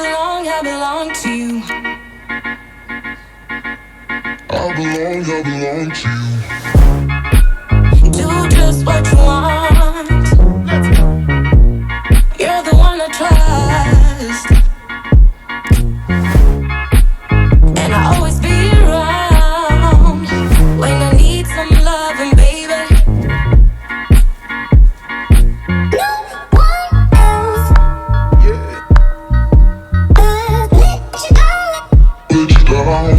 I belong to you. I belong to you. Do just what you want. You're the one I trust, and I always be around when I need some loving, baby. No one else. Yeah. Let you down. Let you down.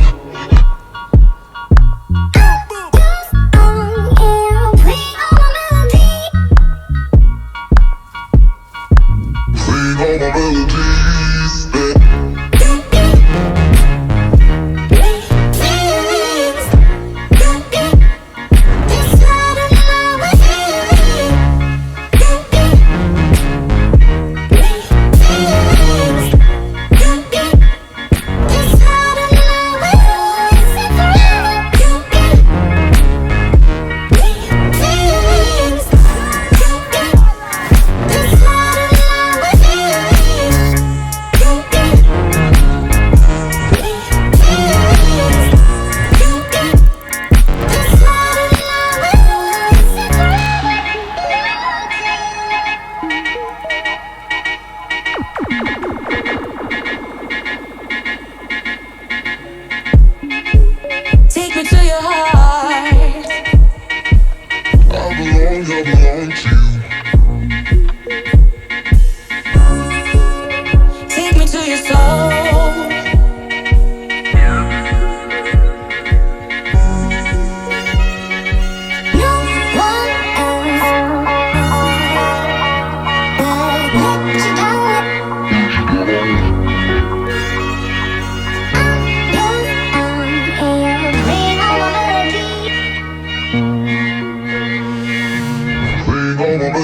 Take me to your heart. I belong to you. Take me to your soul. No one else. Let you down. Bring on the